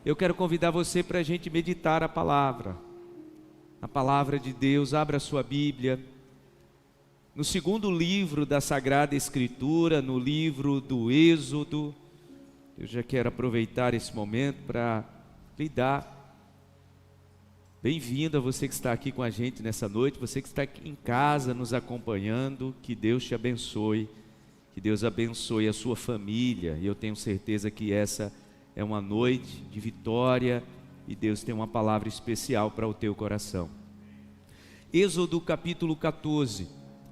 eu quero convidar você para a gente meditar a palavra de Deus. Abra a sua Bíblia, no segundo livro da Sagrada Escritura, no livro do Êxodo. Eu já quero aproveitar esse momento para lhe dar bem-vindo a você que está aqui com a gente nessa noite, você que está aqui em casa nos acompanhando. Que Deus te abençoe, que Deus abençoe a sua família, e eu tenho certeza que essa é uma noite de vitória e Deus tem uma palavra especial para o teu coração. Êxodo capítulo 14,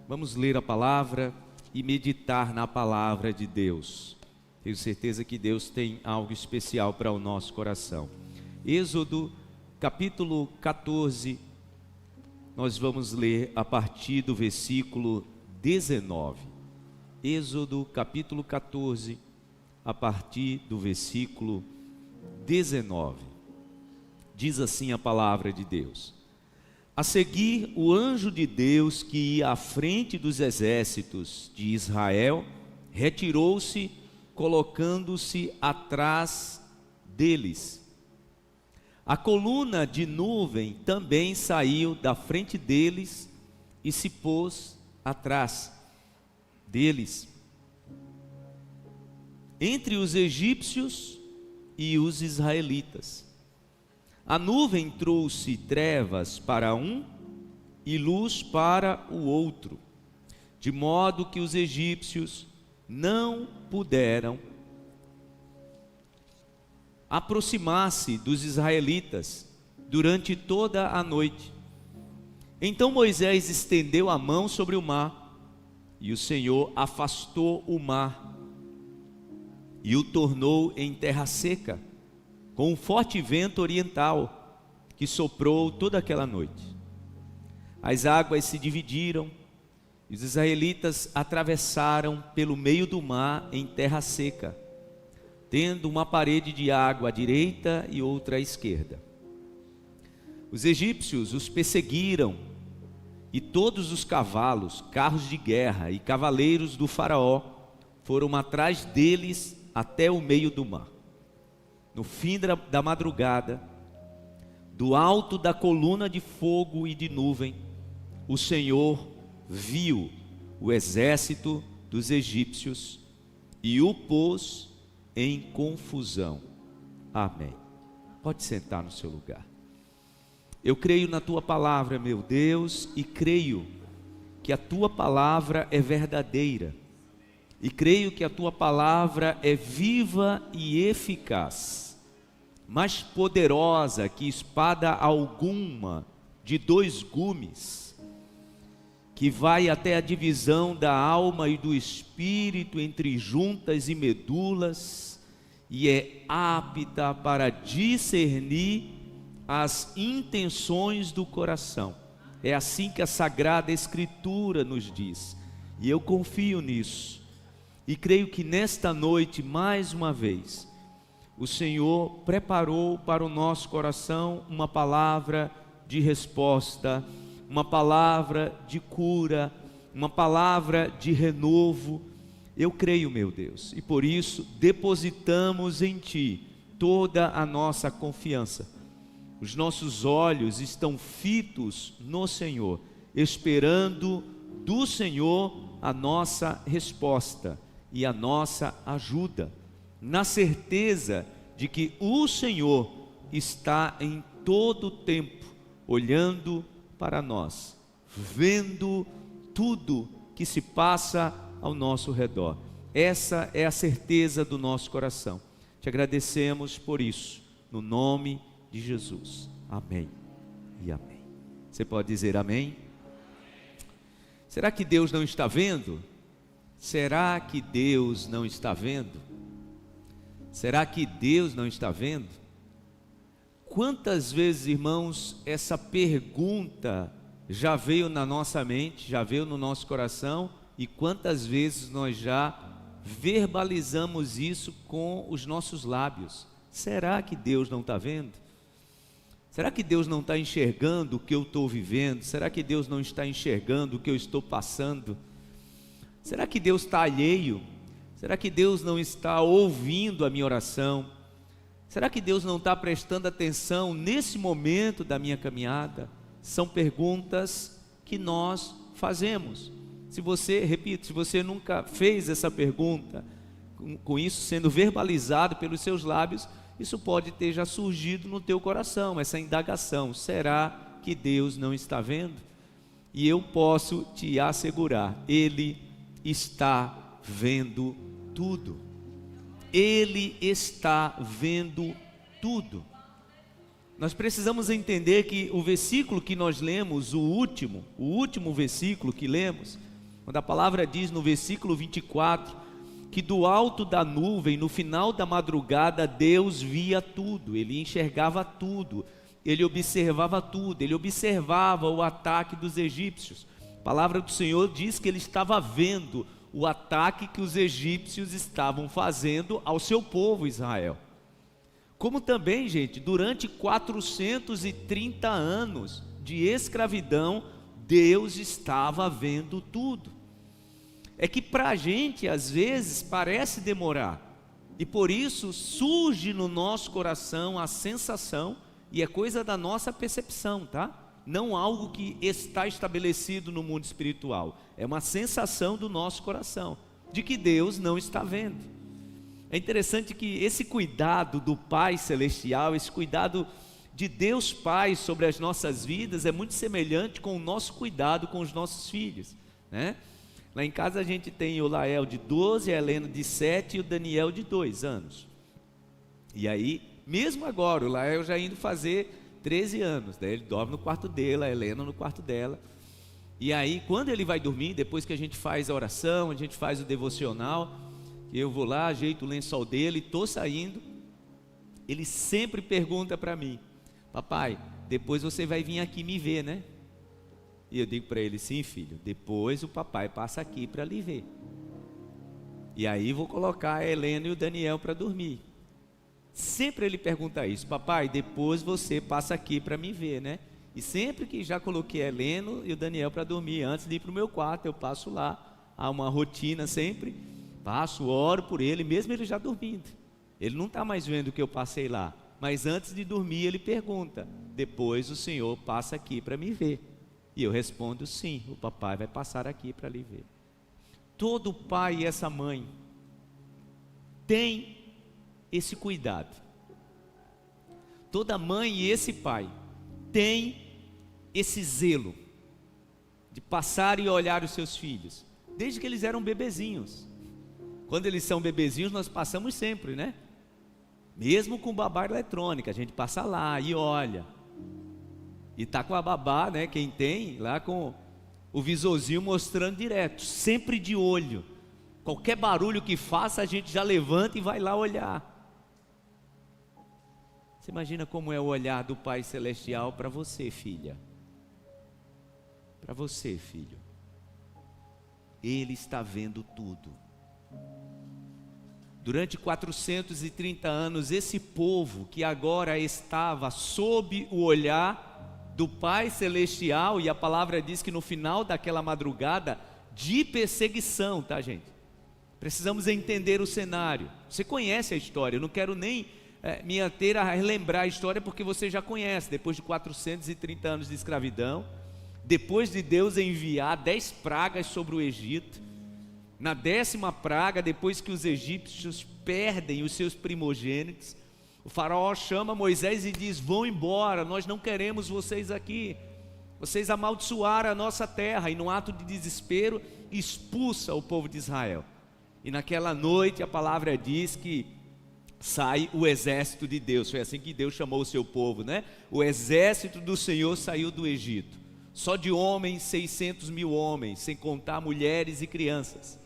vamos ler a palavra e meditar na palavra de Deus. Tenho certeza que Deus tem algo especial para o nosso coração. Êxodo capítulo 14, nós vamos ler a partir do versículo 19. Êxodo capítulo 14, a partir do versículo 19. Diz assim a palavra de Deus: a seguir, o anjo de Deus que ia à frente dos exércitos de Israel retirou-se, colocando-se atrás deles. A coluna de nuvem também saiu da frente deles e se pôs atrás deles, entre os egípcios e os israelitas. A nuvem trouxe trevas para um e luz para o outro, de modo que os egípcios não puderam aproximar-se dos israelitas durante toda a noite. Então Moisés estendeu a mão sobre o mar, e o Senhor afastou o mar e o tornou em terra seca, com um forte vento oriental que soprou toda aquela noite. As águas se dividiram e os israelitas atravessaram pelo meio do mar em terra seca, tendo uma parede de água à direita e outra à esquerda. Os egípcios os perseguiram, e todos os cavalos, carros de guerra e cavaleiros do faraó foram atrás deles até o meio do mar. No fim da madrugada, do alto da coluna de fogo e de nuvem, o Senhor viu o exército dos egípcios e o pôs em confusão. Amém. Pode sentar no seu lugar. Eu creio na tua palavra, meu Deus, e creio que a tua palavra é verdadeira, e creio que a tua palavra é viva e eficaz, mais poderosa que espada alguma de dois gumes, que vai até a divisão da alma e do espírito, entre juntas e medulas, e é apta para discernir as intenções do coração. É assim que a Sagrada Escritura nos diz, e eu confio nisso, e creio que nesta noite, mais uma vez, o Senhor preparou para o nosso coração uma palavra de resposta, uma palavra de cura, uma palavra de renovo. Eu creio, meu Deus, e por isso depositamos em Ti toda a nossa confiança. Os nossos olhos estão fitos no Senhor, esperando do Senhor a nossa resposta e a nossa ajuda, na certeza de que o Senhor está em todo o tempo olhando para nós, vendo tudo que se passa ao nosso redor. Essa é a certeza do nosso coração. Te agradecemos por isso, no nome de Jesus. Amém e amém. Você pode dizer amém? Será que Deus não está vendo? Será que Deus não está vendo? Será que Deus não está vendo? Quantas vezes, irmãos, essa pergunta já veio na nossa mente, já veio no nosso coração, e quantas vezes nós já verbalizamos isso com os nossos lábios? Será que Deus não está vendo? Será que Deus não está enxergando o que eu estou vivendo? Será que Deus não está enxergando o que eu estou passando? Será que Deus está alheio? Será que Deus não está ouvindo a minha oração? Será que Deus não está prestando atenção nesse momento da minha caminhada? São perguntas que nós fazemos. Se você nunca fez essa pergunta, com isso sendo verbalizado pelos seus lábios, isso pode ter já surgido no teu coração, essa indagação: será que Deus não está vendo? E eu posso te assegurar, Ele está vendo tudo. Ele está vendo tudo. Nós precisamos entender que o versículo que nós lemos, o último versículo que lemos, quando a palavra diz no versículo 24, que do alto da nuvem, no final da madrugada, Deus via tudo, Ele enxergava tudo, Ele observava tudo, Ele observava o ataque dos egípcios. A palavra do Senhor diz que Ele estava vendo o ataque que os egípcios estavam fazendo ao seu povo Israel. Como também, gente, durante 430 anos de escravidão, Deus estava vendo tudo. É que para a gente, às vezes, parece demorar, e por isso surge no nosso coração a sensação, e é coisa da nossa percepção, tá? Não algo que está estabelecido no mundo espiritual, é uma sensação do nosso coração, de que Deus não está vendo. É interessante que esse cuidado do Pai Celestial, esse cuidado de Deus Pai sobre as nossas vidas é muito semelhante com o nosso cuidado com os nossos filhos, né? Lá em casa a gente tem o Lael de 12, a Helena de 7 e o Daniel de 2 anos. E aí, mesmo agora, o Lael já indo fazer 13 anos, né? Ele dorme no quarto dele, a Helena no quarto dela. E aí, quando ele vai dormir, depois que a gente faz a oração, a gente faz o devocional, eu vou lá, ajeito o lençol dele, estou saindo, ele sempre pergunta para mim: papai, depois você vai vir aqui me ver, né? E eu digo para ele: sim, filho, depois o papai passa aqui para lhe ver. E aí vou colocar a Helena e o Daniel para dormir. Sempre ele pergunta isso: papai, depois você passa aqui para me ver, né? E sempre que já coloquei a Helena e o Daniel para dormir, antes de ir para o meu quarto, eu passo lá. Há uma rotina sempre, passo, oro por ele, mesmo ele já dormindo. Ele não está mais vendo que eu passei lá, mas antes de dormir ele pergunta: depois o Senhor passa aqui para me ver? E eu respondo: sim, o papai vai passar aqui para lhe ver. Todo pai e essa mãe tem esse cuidado. Toda mãe e esse pai tem esse zelo de passar e olhar os seus filhos, desde que eles eram bebezinhos. Quando eles são bebezinhos, nós passamos sempre, né? Mesmo com babá eletrônica, a gente passa lá e olha. E tá com a babá, né? Quem tem, lá com o visorzinho mostrando direto, sempre de olho. Qualquer barulho que faça, a gente já levanta e vai lá olhar. Você imagina como é o olhar do Pai Celestial para você, filha? Para você, filho. Ele está vendo tudo. Durante 430 anos, esse povo que agora estava sob o olhar do Pai Celestial, e a palavra diz que no final daquela madrugada de perseguição, tá, gente? Precisamos entender o cenário. Você conhece a história, eu não quero nem me ater a relembrar a história, porque você já conhece. Depois de 430 anos de escravidão, depois de Deus enviar 10 pragas sobre o Egito, na 10ª praga, depois que os egípcios perdem os seus primogênitos, o faraó chama Moisés e diz: vão embora, nós não queremos vocês aqui, vocês amaldiçoaram a nossa terra. E num ato de desespero expulsa o povo de Israel. E naquela noite a palavra diz que sai o exército de Deus. Foi assim que Deus chamou o seu povo, né? O exército do Senhor saiu do Egito, só de homens, 600 mil homens, sem contar mulheres e crianças.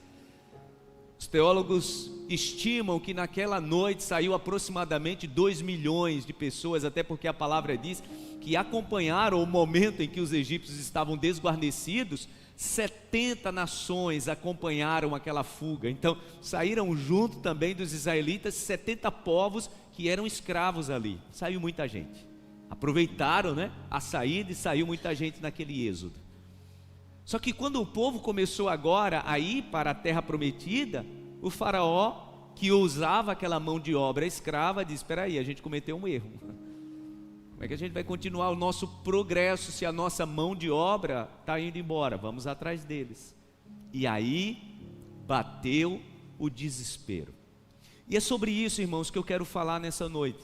Os teólogos estimam que naquela noite saiu aproximadamente 2 milhões de pessoas, até porque a palavra diz que acompanharam o momento em que os egípcios estavam desguarnecidos. 70 nações acompanharam aquela fuga. Então saíram junto também dos israelitas 70 povos que eram escravos ali. Saiu muita gente. Aproveitaram, né, a saída, e saiu muita gente naquele êxodo. Só que quando o povo começou agora a ir para a terra prometida, o faraó que usava aquela mão de obra escrava, disse: espera aí, a gente cometeu um erro. Como é que a gente vai continuar o nosso progresso se a nossa mão de obra está indo embora? Vamos atrás deles. E aí bateu o desespero. E é sobre isso, irmãos, que eu quero falar nessa noite.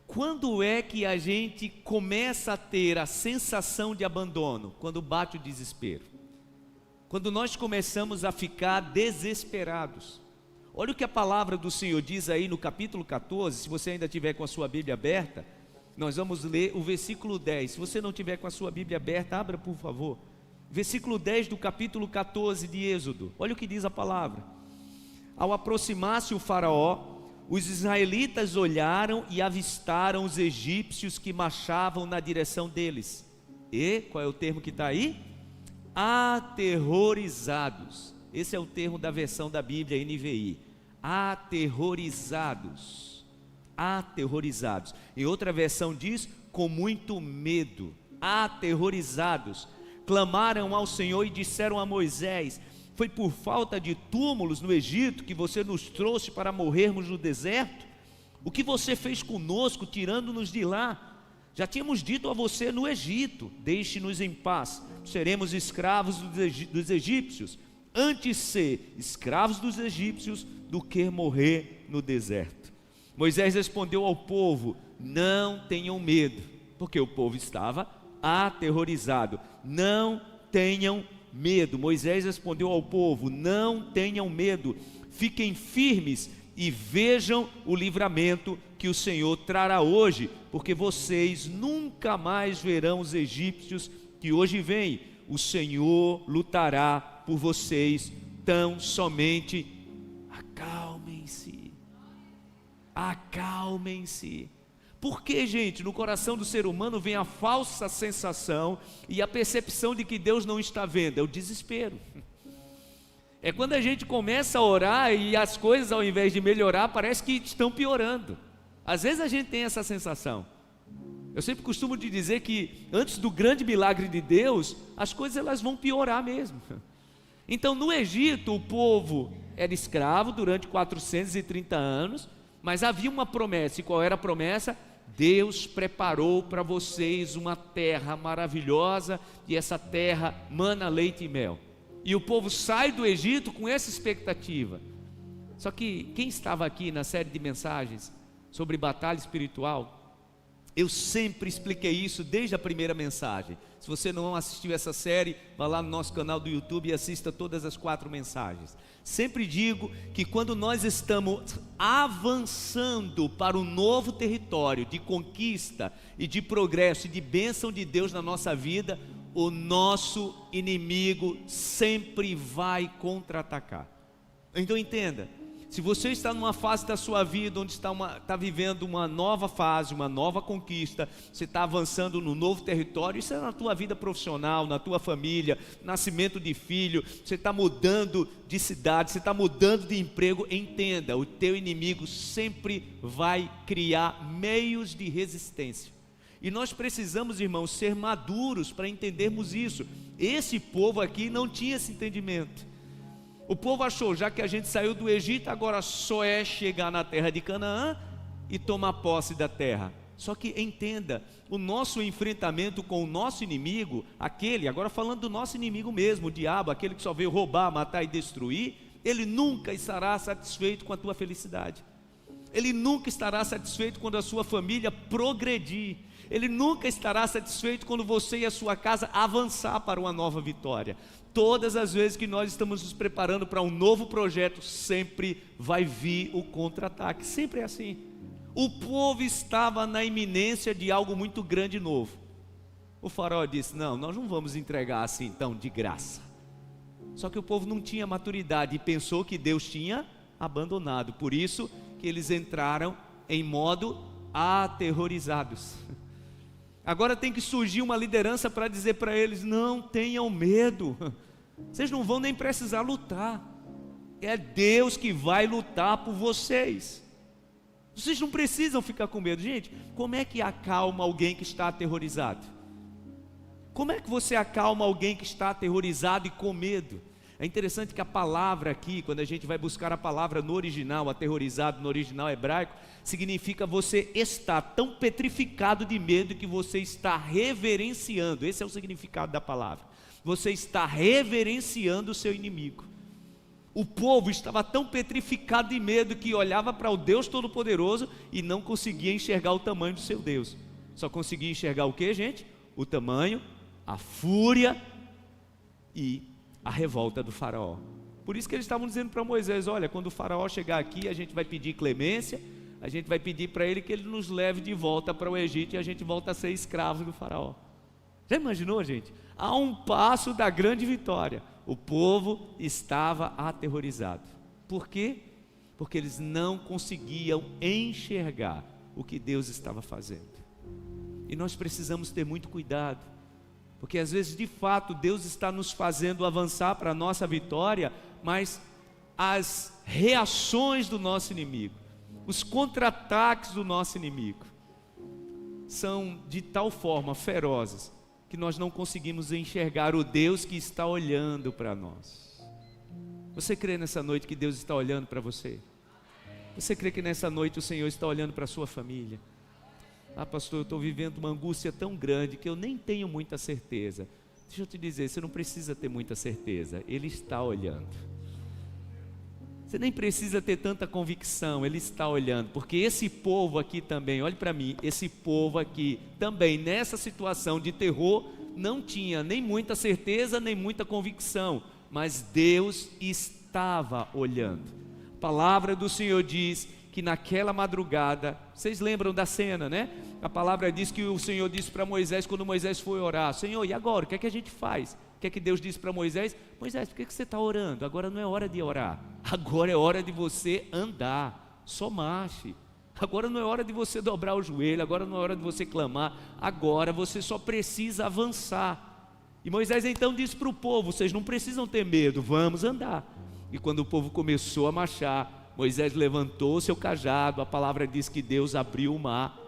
Quando é que a gente começa a ter a sensação de abandono? Quando bate o desespero. Quando nós começamos a ficar desesperados. Olha o que a palavra do Senhor diz aí no capítulo 14, se você ainda tiver com a sua Bíblia aberta, nós vamos ler o versículo 10. Se você não tiver com a sua Bíblia aberta, abra por favor. Versículo 10 do capítulo 14 de Êxodo. Olha o que diz a palavra. Ao aproximar-se o faraó, os israelitas olharam e avistaram os egípcios que marchavam na direção deles. E, qual é o termo que está aí? Aterrorizados. Esse é o termo da versão da Bíblia NVI. Aterrorizados. Aterrorizados. Em outra versão diz: com muito medo. Aterrorizados. Clamaram ao Senhor e disseram a Moisés: foi por falta de túmulos no Egito que você nos trouxe para morrermos no deserto? O que você fez conosco, tirando-nos de lá? Já tínhamos dito a você no Egito: deixe-nos em paz, seremos escravos dos egípcios. Antes ser escravos dos egípcios do que morrer no deserto. Moisés respondeu ao povo: não tenham medo, porque o povo estava aterrorizado. Não tenham medo. Moisés respondeu ao povo: não tenham medo, fiquem firmes e vejam o livramento que o Senhor trará hoje, porque vocês nunca mais verão os egípcios que hoje vêm. O Senhor lutará por vocês, tão somente acalmem-se. Acalmem-se. Porque, gente, no coração do ser humano vem a falsa sensação e a percepção de que Deus não está vendo, é o desespero. É quando a gente começa a orar e as coisas, ao invés de melhorar, parece que estão piorando. Às vezes a gente tem essa sensação. Eu sempre costumo de dizer que antes do grande milagre de Deus, as coisas elas vão piorar mesmo. Então no Egito o povo era escravo durante 430 anos, mas havia uma promessa. E qual era a promessa? Deus preparou para vocês uma terra maravilhosa, e essa terra mana leite e mel. E o povo sai do Egito com essa expectativa. Só que quem estava aqui na série de mensagens sobre batalha espiritual, eu sempre expliquei isso desde a primeira mensagem. Se você não assistiu essa série, vá lá no nosso canal do YouTube e assista todas as 4 mensagens. Sempre digo que quando nós estamos avançando para um novo território de conquista e de progresso e de bênção de Deus na nossa vida, o nosso inimigo sempre vai contra-atacar. Então entenda, se você está numa fase da sua vida onde está vivendo uma nova fase, uma nova conquista, você está avançando no novo território, isso é na tua vida profissional, na tua família, nascimento de filho, você está mudando de cidade, você está mudando de emprego, entenda, o teu inimigo sempre vai criar meios de resistência. E nós precisamos, irmãos, ser maduros para entendermos isso. Esse povo aqui não tinha esse entendimento. O povo achou, já que a gente saiu do Egito, agora só é chegar na terra de Canaã e tomar posse da terra. Só que entenda, o nosso enfrentamento com o nosso inimigo, agora falando do nosso inimigo mesmo, o diabo, aquele que só veio roubar, matar e destruir, ele nunca estará satisfeito com a tua felicidade. Ele nunca estará satisfeito quando a sua família progredir. Ele nunca estará satisfeito quando você e a sua casa avançar para uma nova vitória. Todas as vezes que nós estamos nos preparando para um novo projeto, sempre vai vir o contra-ataque, sempre é assim. O povo estava na iminência de algo muito grande e novo. O faraó disse: não, nós não vamos entregar assim tão de graça. Só que o povo não tinha maturidade e pensou que Deus tinha abandonado. Por isso que eles entraram em modo aterrorizados. Agora tem que surgir uma liderança para dizer para eles: não tenham medo, vocês não vão nem precisar lutar, é Deus que vai lutar por vocês. Vocês não precisam ficar com medo. Gente, como é que acalma alguém que está aterrorizado? Como é que você acalma alguém que está aterrorizado e com medo? É interessante que a palavra aqui, quando a gente vai buscar a palavra no original, aterrorizado no original hebraico, significa você estar tão petrificado de medo que você está reverenciando. Esse é o significado da palavra. Você está reverenciando o seu inimigo. O povo estava tão petrificado de medo que olhava para o Deus Todo-Poderoso e não conseguia enxergar o tamanho do seu Deus. Só conseguia enxergar o que, gente? O tamanho, a fúria e a revolta do faraó. Por isso que eles estavam dizendo para Moisés: olha, quando o faraó chegar aqui, a gente vai pedir clemência, a gente vai pedir para ele que ele nos leve de volta para o Egito e a gente volta a ser escravo do faraó. Já imaginou, gente? A um passo da grande vitória, o povo estava aterrorizado. Por quê? Porque eles não conseguiam enxergar o que Deus estava fazendo. E nós precisamos ter muito cuidado, porque às vezes de fato Deus está nos fazendo avançar para a nossa vitória, mas as reações do nosso inimigo, os contra-ataques do nosso inimigo são de tal forma ferozes que nós não conseguimos enxergar o Deus que está olhando para nós. Você crê nessa noite que Deus está olhando para você? Você crê que nessa noite o Senhor está olhando para a sua família? Ah, pastor, eu estou vivendo uma angústia tão grande que eu nem tenho muita certeza. Deixa eu te dizer, você não precisa ter muita certeza, Ele está olhando. Você nem precisa ter tanta convicção, Ele está olhando, porque esse povo aqui também, olhe para mim, esse povo aqui também nessa situação de terror não tinha nem muita certeza, nem muita convicção, mas Deus estava olhando. A palavra do Senhor diz que naquela madrugada, vocês lembram da cena, né? A palavra diz que o Senhor disse para Moisés, quando Moisés foi orar: Senhor, e agora? O que é que a gente faz? O que é que Deus disse para Moisés? Moisés, por que você está orando? Agora não é hora de orar, agora é hora de você andar, só marche. Agora não é hora de você dobrar o joelho, agora não é hora de você clamar, agora você só precisa avançar. E Moisés então disse para o povo: vocês não precisam ter medo, vamos andar. E quando o povo começou a marchar, Moisés levantou seu cajado, a palavra diz que Deus abriu o mar,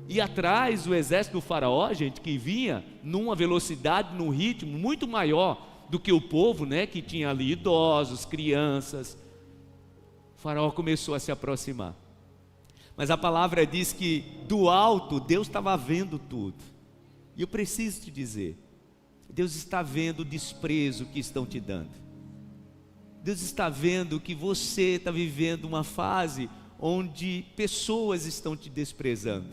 e atrás o exército do faraó, gente, que vinha numa velocidade, num ritmo muito maior do que o povo, né, que tinha ali idosos, crianças. O faraó começou a se aproximar, mas a palavra diz que do alto Deus estava vendo tudo. E eu preciso te dizer, Deus está vendo o desprezo que estão te dando. Deus está vendo que você está vivendo uma fase onde pessoas estão te desprezando.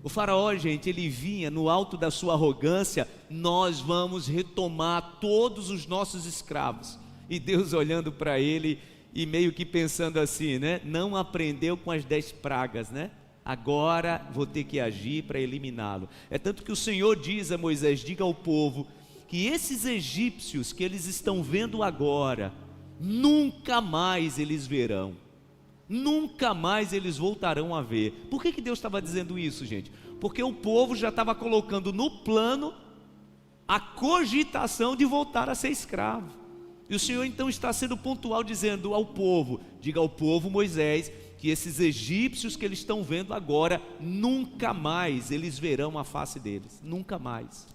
O faraó, gente, ele vinha no alto da sua arrogância: nós vamos retomar todos os nossos escravos. E Deus olhando para ele e meio que pensando assim, né? Não aprendeu com as 10 pragas, né? Agora vou ter que agir para eliminá-lo. É tanto que o Senhor diz a Moisés: diga ao povo que esses egípcios que eles estão vendo agora, nunca mais eles verão, nunca mais eles voltarão a ver. Por que Deus estava dizendo isso, gente? Porque o povo já estava colocando no plano a cogitação de voltar a ser escravo. E o Senhor então está sendo pontual, dizendo ao povo: diga ao povo, Moisés, que esses egípcios que eles estão vendo agora, nunca mais eles verão a face deles, nunca mais.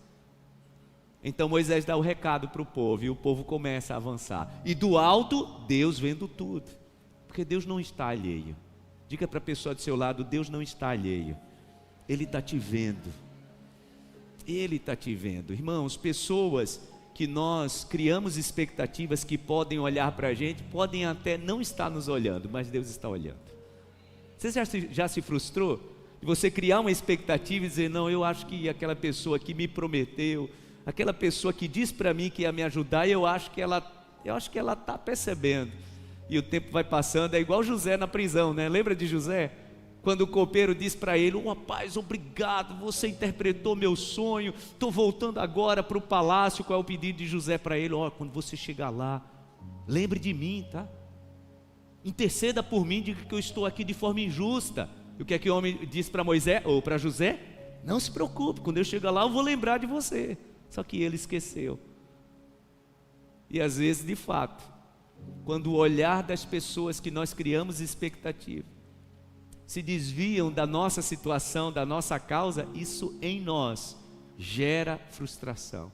Então Moisés dá o recado para o povo e o povo começa a avançar. E do alto, Deus vendo tudo, porque Deus não está alheio. Diga para a pessoa do seu lado: Deus não está alheio, Ele está te vendo. Ele está te vendo. Irmãos, pessoas que nós criamos expectativas que podem olhar para a gente, podem até não estar nos olhando, mas Deus está olhando. Você já se frustrou de você criar uma expectativa e dizer: não, eu acho que aquela pessoa que me prometeu, aquela pessoa que diz para mim que ia me ajudar, eu acho que ela está percebendo. E o tempo vai passando, é igual José na prisão, né? Lembra de José? Quando o copeiro diz para ele: rapaz, obrigado, você interpretou meu sonho, estou voltando agora para o palácio. Qual é o pedido de José para ele? Quando você chegar lá, lembre de mim, tá? Interceda por mim, diga que eu estou aqui de forma injusta. E o que é que o homem disse para Moisés, ou para José? Não se preocupe, quando eu chegar lá eu vou lembrar de você. Só que ele esqueceu. E às vezes, de fato, quando o olhar das pessoas que nós criamos expectativa se desviam da nossa situação, da nossa causa, isso em nós gera frustração.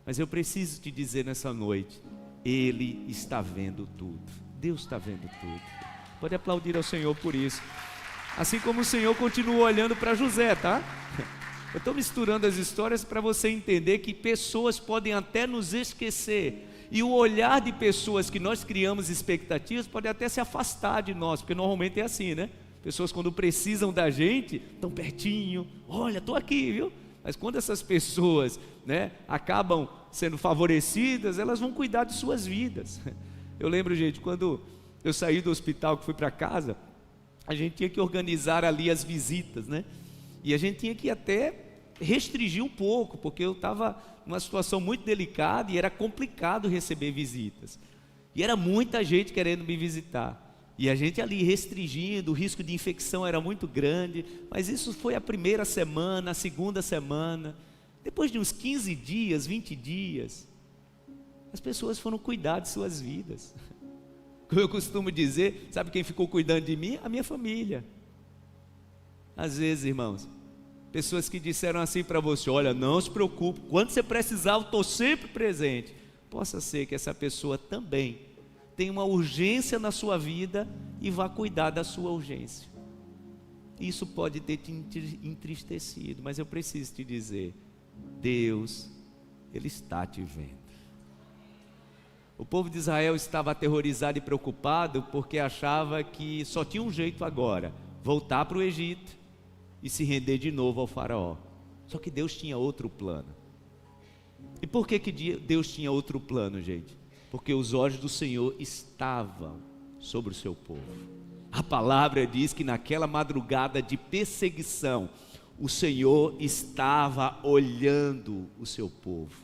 Mas eu preciso te dizer nessa noite Ele está vendo tudo. Deus está vendo tudo. Pode aplaudir ao Senhor por isso. Assim como o Senhor continuou olhando para José, tá? Eu estou misturando as histórias para você entender que pessoas podem até nos esquecer. E o olhar de pessoas que nós criamos expectativas pode até se afastar de nós, porque normalmente é assim, né? Pessoas quando precisam da gente, estão pertinho, olha, estou aqui, viu? Mas quando essas pessoas, né, acabam sendo favorecidas, elas vão cuidar de suas vidas. Eu lembro, gente, quando eu saí do hospital, que fui para casa, a gente tinha que organizar ali as visitas, né? E a gente tinha que até restringir um pouco, porque eu estava numa situação muito delicada e era complicado receber visitas. E era muita gente querendo me visitar. E a gente ali restringindo, o risco de infecção era muito grande, mas isso foi a primeira semana, a segunda semana. Depois de uns 15 dias, 20 dias, as pessoas foram cuidar de suas vidas. Como eu costumo dizer, sabe quem ficou cuidando de mim? A minha família. Às vezes, irmãos, pessoas que disseram assim para você: olha, não se preocupe, quando você precisar eu estou sempre presente. Possa ser que essa pessoa também tenha uma urgência na sua vida e vá cuidar da sua urgência. Isso pode ter te entristecido, mas eu preciso te dizer, Deus, Ele está te vendo. O povo de Israel estava aterrorizado e preocupado porque achava que só tinha um jeito agora: voltar para o Egito e se render de novo ao faraó. Só que Deus tinha outro plano. E por que Deus tinha outro plano, gente? Porque os olhos do Senhor estavam sobre o seu povo. A palavra diz que naquela madrugada de perseguição, o Senhor estava olhando o seu povo.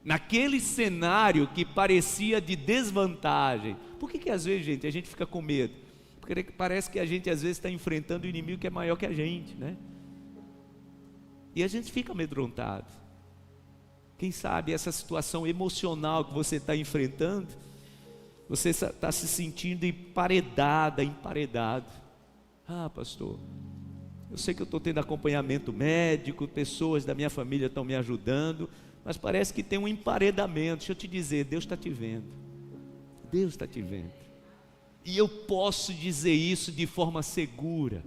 Naquele cenário que parecia de desvantagem. Por que às vezes, gente, a gente fica com medo? Porque parece que a gente às vezes está enfrentando um inimigo que é maior que a gente, né? E a gente fica amedrontado. Quem sabe essa situação emocional que você está enfrentando, você está se sentindo emparedado. Ah, pastor, eu sei que eu estou tendo acompanhamento médico, pessoas da minha família estão me ajudando, mas parece que tem um emparedamento. Deixa eu te dizer, Deus está te vendo. Deus está te vendo. E eu posso dizer isso de forma segura.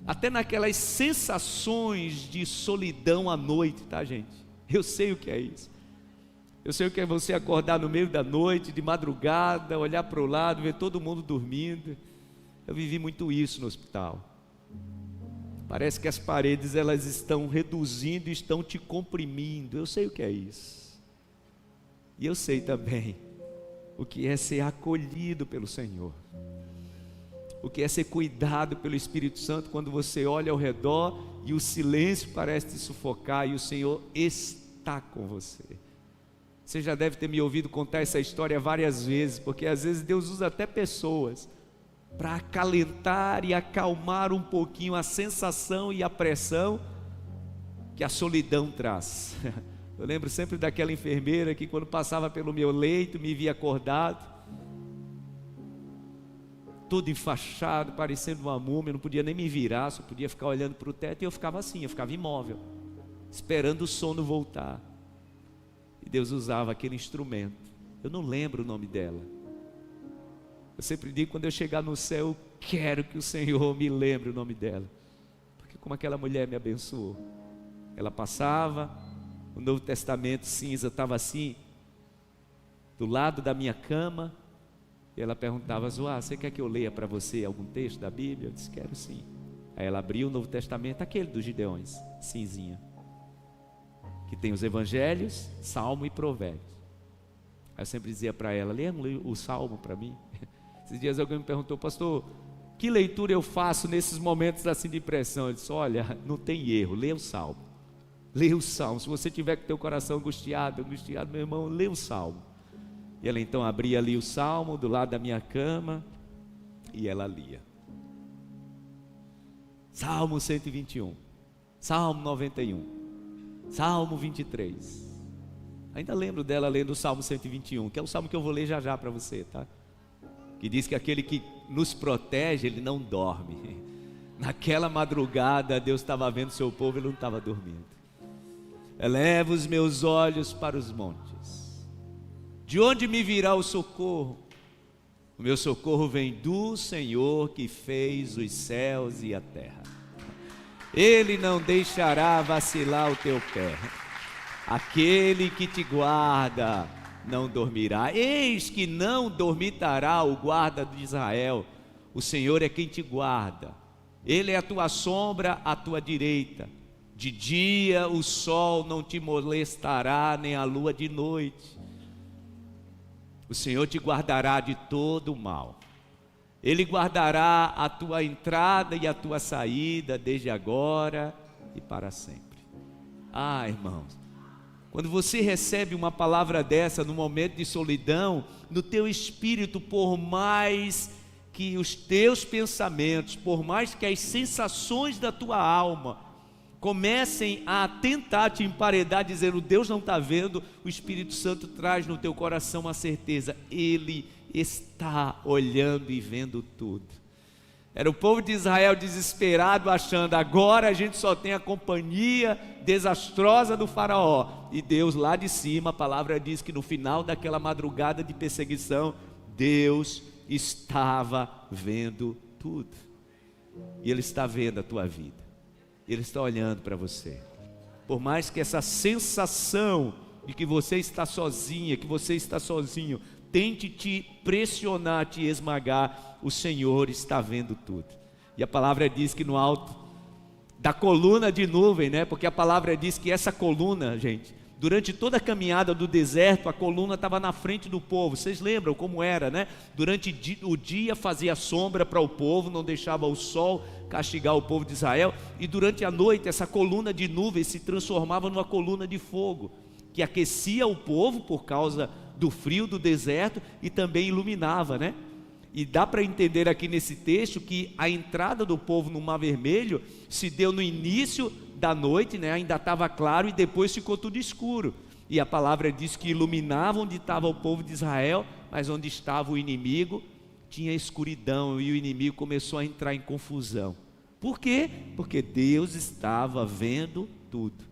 Até naquelas sensações de solidão à noite, tá, gente? Eu sei o que é isso. Eu sei o que é você acordar no meio da noite, de madrugada, olhar para o lado, ver todo mundo dormindo. Eu vivi muito isso no hospital. Parece que as paredes elas estão reduzindo, estão te comprimindo. Eu sei o que é isso. E eu sei também o que é ser acolhido pelo Senhor. O que é ser cuidado pelo Espírito Santo quando você olha ao redor e o silêncio parece te sufocar e o Senhor está com você. Você já deve ter me ouvido contar essa história várias vezes, porque às vezes Deus usa até pessoas para acalentar e acalmar um pouquinho a sensação e a pressão que a solidão traz. Eu lembro sempre daquela enfermeira que quando passava pelo meu leito, me via acordado, todo enfaixado, parecendo uma múmia, não podia nem me virar, só podia ficar olhando para o teto, e eu ficava assim, eu ficava imóvel, esperando o sono voltar. E Deus usava aquele instrumento. Eu não lembro o nome dela. Eu sempre digo, quando eu chegar no céu, eu quero que o Senhor me lembre o nome dela, porque como aquela mulher me abençoou. Ela passava, o Novo Testamento cinza estava assim, do lado da minha cama, e ela perguntava: Zoá, você quer que eu leia para você algum texto da Bíblia? Eu disse: quero sim. Aí ela abriu o Novo Testamento, aquele dos Gideões, cinzinha, que tem os Evangelhos, Salmo e Provérbios. Aí eu sempre dizia para ela: leia o Salmo para mim. Esses dias alguém me perguntou: pastor, que leitura eu faço nesses momentos assim de pressão? Eu disse: olha, não tem erro, leia o Salmo. Leia o Salmo. Se você tiver com o teu coração angustiado, meu irmão, leia o Salmo. E ela então abria ali o Salmo do lado da minha cama e ela lia. Salmo 121, Salmo 91, Salmo 23. Ainda lembro dela lendo o Salmo 121, que é o salmo que eu vou ler já já para você, tá? Que diz que aquele que nos protege, ele não dorme. Naquela madrugada Deus estava vendo o seu povo, ele não estava dormindo. Eleva os meus olhos para os montes. De onde me virá o socorro? O meu socorro vem do Senhor que fez os céus e a terra. Ele não deixará vacilar o teu pé. Aquele que te guarda não dormirá. Eis que não dormitará o guarda de Israel. O Senhor é quem te guarda. Ele é a tua sombra à tua direita. De dia o sol não te molestará, nem a lua de noite. O Senhor te guardará de todo o mal. Ele guardará a tua entrada e a tua saída, desde agora e para sempre. Ah, irmãos, quando você recebe uma palavra dessa no momento de solidão, no teu espírito, por mais que os teus pensamentos, por mais que as sensações da tua alma comecem a tentar te emparedar, dizendo: Deus não está vendo, o Espírito Santo traz no teu coração a certeza: Ele está olhando e vendo tudo. Era o povo de Israel desesperado, achando: agora a gente só tem a companhia desastrosa do faraó. E Deus lá de cima, a palavra diz que no final daquela madrugada de perseguição, Deus estava vendo tudo. E Ele está vendo a tua vida. Ele está olhando para você. Por mais que essa sensação de que você está sozinha, que você está sozinho, tente te pressionar, te esmagar, o Senhor está vendo tudo. E a palavra diz que no alto da coluna de nuvem, né? Porque a palavra diz que essa coluna, gente, durante toda a caminhada do deserto, a coluna estava na frente do povo. Vocês lembram como era, né? Durante o dia fazia sombra para o povo, não deixava o sol castigar o povo de Israel. E durante a noite, essa coluna de nuvem se transformava numa coluna de fogo, que aquecia o povo por causa do frio do deserto e também iluminava, né? E dá para entender aqui nesse texto que a entrada do povo no Mar Vermelho se deu no início da noite, né? Ainda estava claro, e depois ficou tudo escuro. E a palavra diz que iluminava onde estava o povo de Israel, mas onde estava o inimigo tinha escuridão, e o inimigo começou a entrar em confusão. Por quê? Porque Deus estava vendo tudo.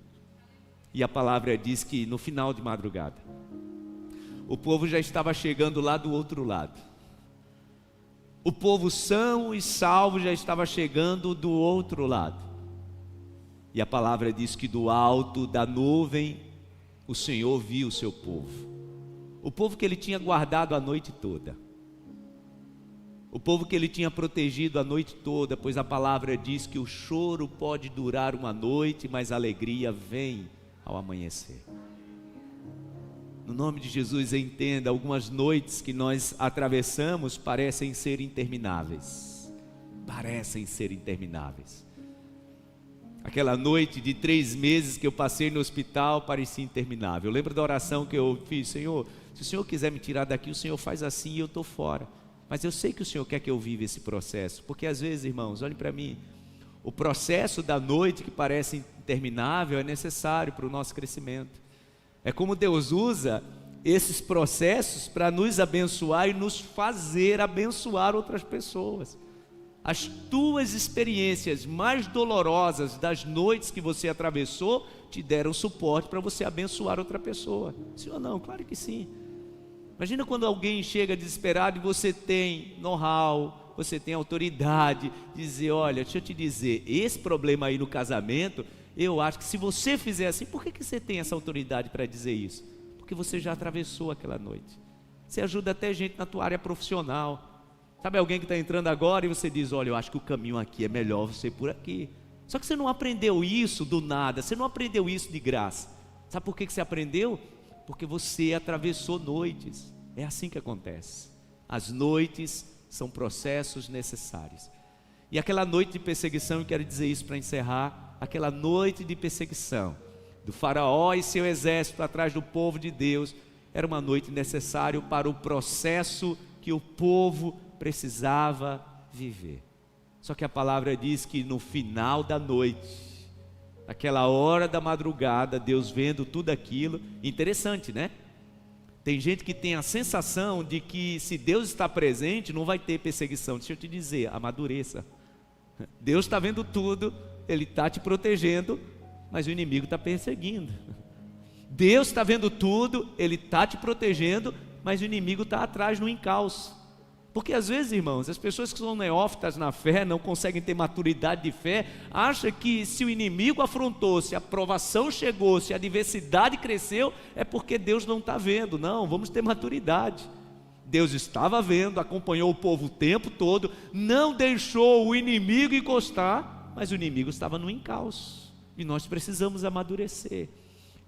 E a palavra diz que no final de madrugada, o povo já estava chegando lá do outro lado. O povo são e salvo já estava chegando do outro lado. E a palavra diz que do alto da nuvem o Senhor viu o seu povo. O povo que Ele tinha guardado a noite toda. O povo que Ele tinha protegido a noite toda, pois a palavra diz que o choro pode durar uma noite, mas a alegria vem ao amanhecer. No nome de Jesus, entenda, algumas noites que nós atravessamos parecem ser intermináveis. Parecem ser intermináveis. Aquela noite de 3 meses que eu passei no hospital parecia interminável. Eu lembro da oração que eu fiz: Senhor, se o Senhor quiser me tirar daqui, o Senhor faz assim e eu estou fora. Mas eu sei que o Senhor quer que eu viva esse processo. Porque às vezes, irmãos, olhem para mim, o processo da noite que parece interminável é necessário para o nosso crescimento. É como Deus usa esses processos para nos abençoar e nos fazer abençoar outras pessoas. As tuas experiências mais dolorosas das noites que você atravessou te deram suporte para você abençoar outra pessoa. Sim ou não? Claro que sim. Imagina quando alguém chega desesperado e você tem know-how, você tem autoridade, dizer: olha, deixa eu te dizer, esse problema aí no casamento, eu acho que se você fizer assim, por que você tem essa autoridade para dizer isso? Porque você já atravessou aquela noite. Você ajuda até gente na tua área profissional. Sabe alguém que está entrando agora e você diz: olha, eu acho que o caminho aqui é melhor você ir por aqui. Só que você não aprendeu isso do nada, você não aprendeu isso de graça. Sabe por que você aprendeu? Porque você atravessou noites. É assim que acontece. As noites são processos necessários. E aquela noite de perseguição, eu quero dizer isso para encerrar, aquela noite de perseguição do faraó e seu exército atrás do povo de Deus, era uma noite necessária para o processo que o povo precisava viver. Só que a palavra diz que no final da noite, naquela hora da madrugada, Deus vendo tudo aquilo, interessante, né? Tem gente que tem a sensação de que se Deus está presente, não vai ter perseguição. Deixa eu te dizer, amadureça. Deus está vendo tudo, Ele está te protegendo, mas o inimigo está perseguindo. Deus está vendo tudo, Ele está te protegendo, mas o inimigo está atrás no encalço. Porque às vezes, irmãos, as pessoas que são neófitas na fé, não conseguem ter maturidade de fé, acham que se o inimigo afrontou, se a provação chegou, se a adversidade cresceu, é porque Deus não está vendo. Não, vamos ter maturidade. Deus estava vendo, acompanhou o povo o tempo todo, não deixou o inimigo encostar, mas o inimigo estava no encalço, e nós precisamos amadurecer.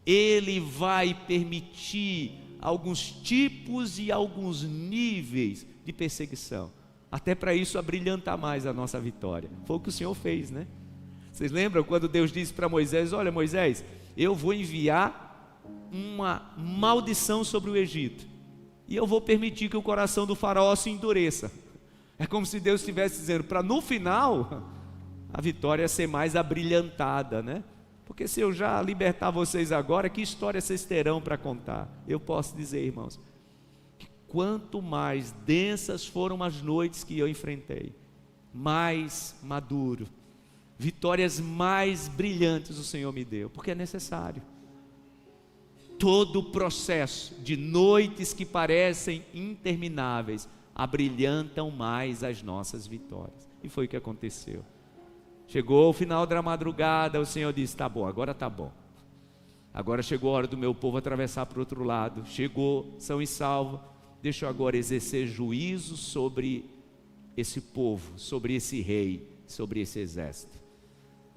Ele vai permitir alguns tipos e alguns níveis de perseguição, até para isso abrilhantar mais a nossa vitória. Foi o que o Senhor fez, né? Vocês lembram quando Deus disse para Moisés: olha, Moisés, eu vou enviar uma maldição sobre o Egito, e eu vou permitir que o coração do faraó se endureça. É como se Deus estivesse dizendo, para no final, a vitória ser mais abrilhantada, né? Porque se eu já libertar vocês agora, que história vocês terão para contar? Eu posso dizer, irmãos, que quanto mais densas foram as noites que eu enfrentei, mais maduro, vitórias mais brilhantes o Senhor me deu, porque é necessário. Todo o processo de noites que parecem intermináveis abrilhantam mais as nossas vitórias, e foi o que aconteceu. Chegou o final da madrugada, o Senhor disse: tá bom, agora tá bom, agora chegou a hora do meu povo atravessar para o outro lado, chegou, são e salvo, deixa eu agora exercer juízo sobre esse povo, sobre esse rei, sobre esse exército.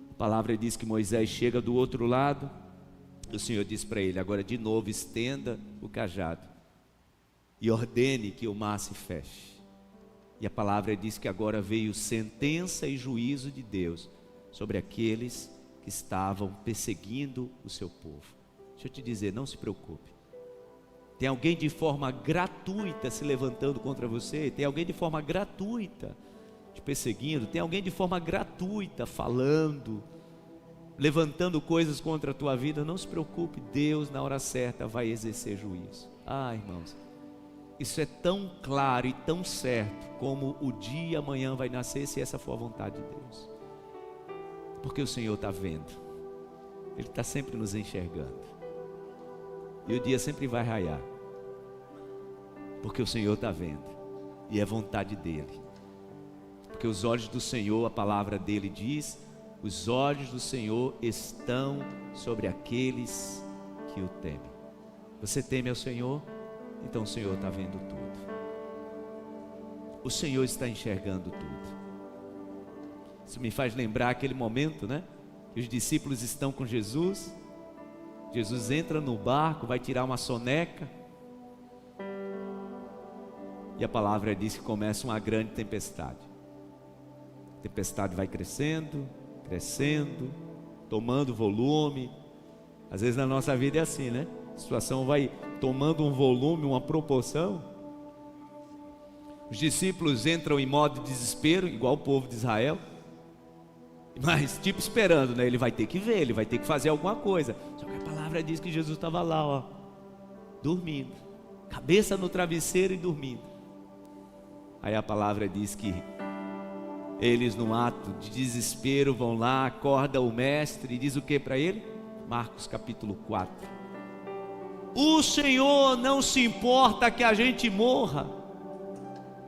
A palavra diz que Moisés chega do outro lado, o Senhor diz para ele: agora de novo estenda o cajado e ordene que o mar se feche. E a palavra diz que agora veio sentença e juízo de Deus sobre aqueles que estavam perseguindo o seu povo. Deixa eu te dizer, não se preocupe. Tem alguém de forma gratuita se levantando contra você, tem alguém de forma gratuita te perseguindo, tem alguém de forma gratuita falando, levantando coisas contra a tua vida. Não se preocupe, Deus na hora certa vai exercer juízo. Irmãos, isso é tão claro e tão certo como o dia amanhã vai nascer, se essa for a vontade de Deus. Porque o Senhor está vendo, Ele está sempre nos enxergando, e o dia sempre vai raiar, porque o Senhor está vendo, e é vontade dEle. Porque os olhos do Senhor, a palavra dEle diz, os olhos do Senhor estão sobre aqueles que o temem. Você teme ao Senhor? Então o Senhor está vendo tudo, o Senhor está enxergando tudo. Isso me faz lembrar aquele momento, né? Que os discípulos estão com Jesus, Jesus entra no barco, vai tirar uma soneca, e a palavra diz que começa uma grande tempestade. A tempestade vai crescendo, crescendo, tomando volume. Às vezes na nossa vida é assim, né? A situação vai tomando um volume, uma proporção. Os discípulos entram em modo de desespero, igual o povo de Israel, mas tipo esperando, né? Ele vai ter que ver, ele vai ter que fazer alguma coisa. Só que a palavra diz que Jesus estava lá, ó, dormindo, cabeça no travesseiro e dormindo. Aí a palavra diz que eles, num ato de desespero, vão lá, acordam o mestre e diz o que para ele? Marcos capítulo 4. O Senhor não se importa que a gente morra.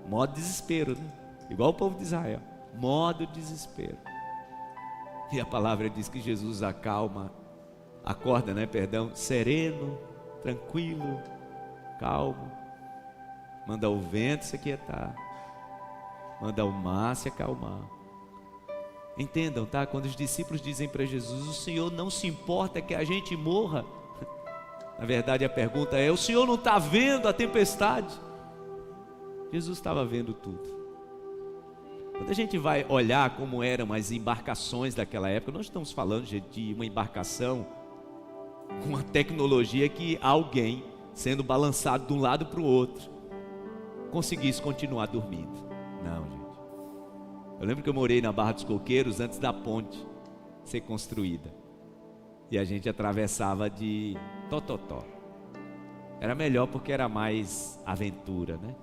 Modo desespero, né? Igual o povo de Israel, modo desespero. E a palavra diz que Jesus acorda, né? Perdão, sereno, tranquilo, calmo. Manda o vento se aquietar, manda o mar se acalmar. Entendam, tá? Quando os discípulos dizem para Jesus: o Senhor não se importa que a gente morra, na verdade a pergunta é: o Senhor não está vendo a tempestade? Jesus estava vendo tudo. Quando a gente vai olhar como eram as embarcações daquela época, nós estamos falando, gente, de uma embarcação com uma tecnologia que alguém, sendo balançado de um lado para o outro, conseguisse continuar dormindo. Não, gente. Eu lembro que eu morei na Barra dos Coqueiros antes da ponte ser construída, e a gente atravessava de tototó. Era melhor porque era mais aventura, né?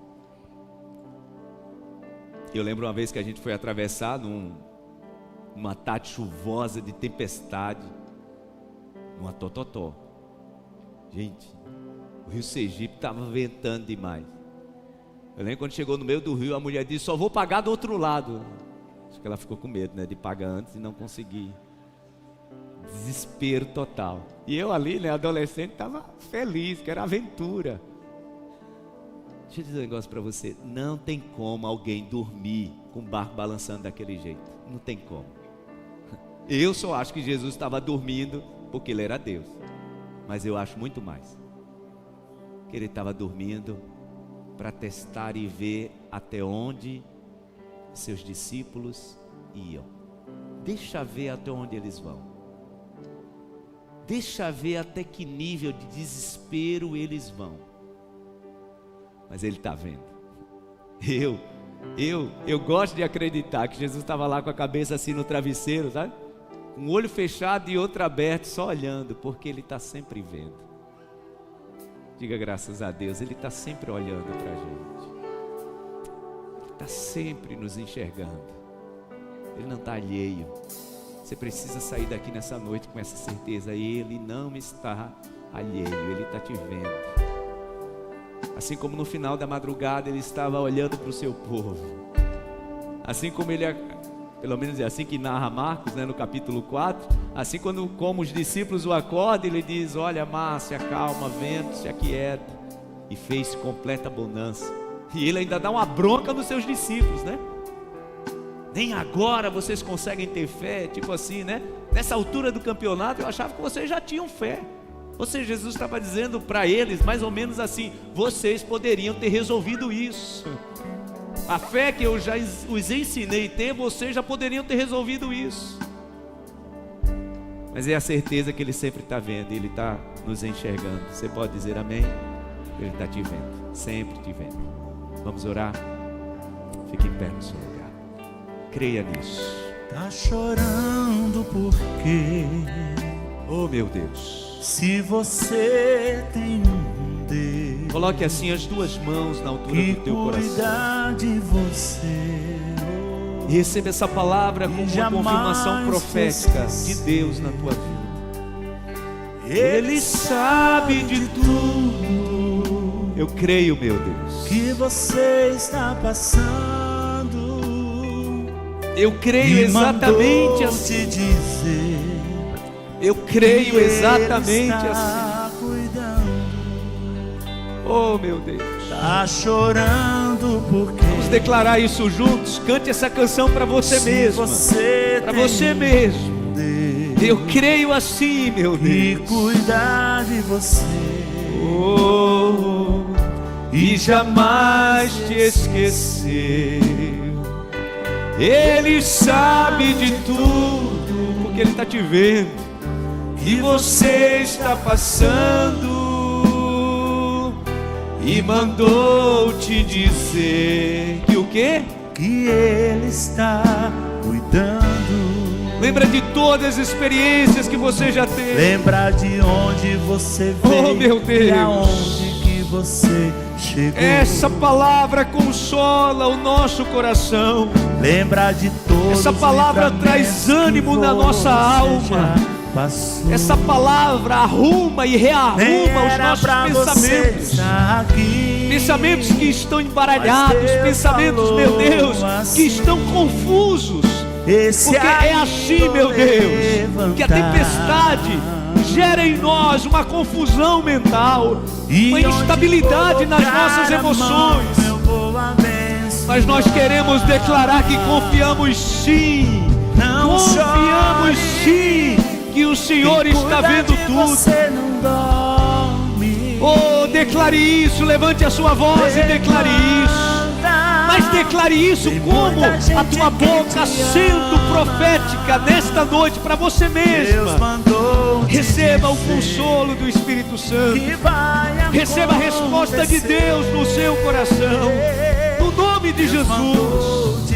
Eu lembro uma vez que a gente foi atravessar numa tarde chuvosa de tempestade, numa tototó. Gente, O rio Sergipe estava ventando demais. Eu lembro quando chegou no meio do rio, a mulher disse: só vou pagar do outro lado. Acho que ela ficou com medo, né, de pagar antes e não conseguir. Desespero total. E eu ali, né, adolescente, estava feliz, que era aventura. Deixa eu dizer um negócio para você. Não tem como alguém dormir com o barco balançando daquele jeito. Não tem como. Eu só acho que Jesus estava dormindo porque ele era Deus. Mas eu acho muito mais que ele estava dormindo para testar e ver até onde seus discípulos iam. Deixa ver até onde eles vão. Deixa ver até que nível de desespero eles vão. Mas ele está vendo. Eu gosto de acreditar que Jesus estava lá com a cabeça assim no travesseiro, sabe? Um olho fechado e outro aberto, só olhando, porque ele está sempre vendo. Diga graças a Deus, ele está sempre olhando para a gente. Ele está sempre nos enxergando. Ele não está alheio. Você precisa sair daqui nessa noite com essa certeza. Ele não está alheio, ele está te vendo. Assim como no final da madrugada ele estava olhando para o seu povo. Assim como ele, pelo menos é assim que narra Marcos, né, no capítulo 4. Assim como os discípulos o acordam, ele diz: olha, mar, se acalma, vento, se aquieta. E fez completa bonança. E ele ainda dá uma bronca nos seus discípulos, né? Nem agora vocês conseguem ter fé, tipo assim, né? Nessa altura do campeonato eu achava que vocês já tinham fé. Ou seja, Jesus estava dizendo para eles mais ou menos assim: vocês poderiam ter resolvido isso. A fé que eu já os ensinei a ter, vocês já poderiam ter resolvido isso. Mas é a certeza que ele sempre está vendo, ele está nos enxergando. Você pode dizer amém? Ele está te vendo, sempre te vendo. Vamos orar? Fique em pé no seu lugar. Creia nisso. Tá chorando por quê? Oh meu Deus. Se você tem um Deus, coloque assim as duas mãos na altura que do teu coração. cuida de você. E receba essa palavra como uma confirmação profética de Deus na tua vida. Ele sabe de tudo. Eu creio, meu Deus, que você está passando. Eu creio exatamente assim. Te dizer, eu creio exatamente assim. Oh meu Deus. Tá chorando porque vamos declarar isso juntos. Cante essa canção para você mesmo. Para você mesmo. Eu creio assim, meu Deus. E cuidar de você. Oh, e jamais te esquecer. Ele sabe de tudo, porque Ele está te vendo. Que você está passando. E mandou te dizer que o quê? Que Ele está cuidando. Lembra de todas as experiências que você já teve. Lembra de onde você veio. Oh meu Deus. E aonde que você chegou. Essa palavra consola o nosso coração. Lembra de todos. Essa palavra traz ânimo na nossa alma. Essa palavra arruma e rearruma os nossos pensamentos. Pensamentos que estão embaralhados, pensamentos, meu Deus, que estão confusos. Porque é assim, meu Deus, que a tempestade gera em nós uma confusão mental, uma instabilidade nas nossas emoções. Mas nós queremos declarar que confiamos sim, confiamos sim, que o Senhor está vendo tudo. Oh, declare isso, levante a sua voz e declare isso. Mas declare isso como a tua boca sendo profética nesta noite para você mesma. Receba o consolo do Espírito Santo. Receba a resposta de Deus no seu coração. No nome de Jesus.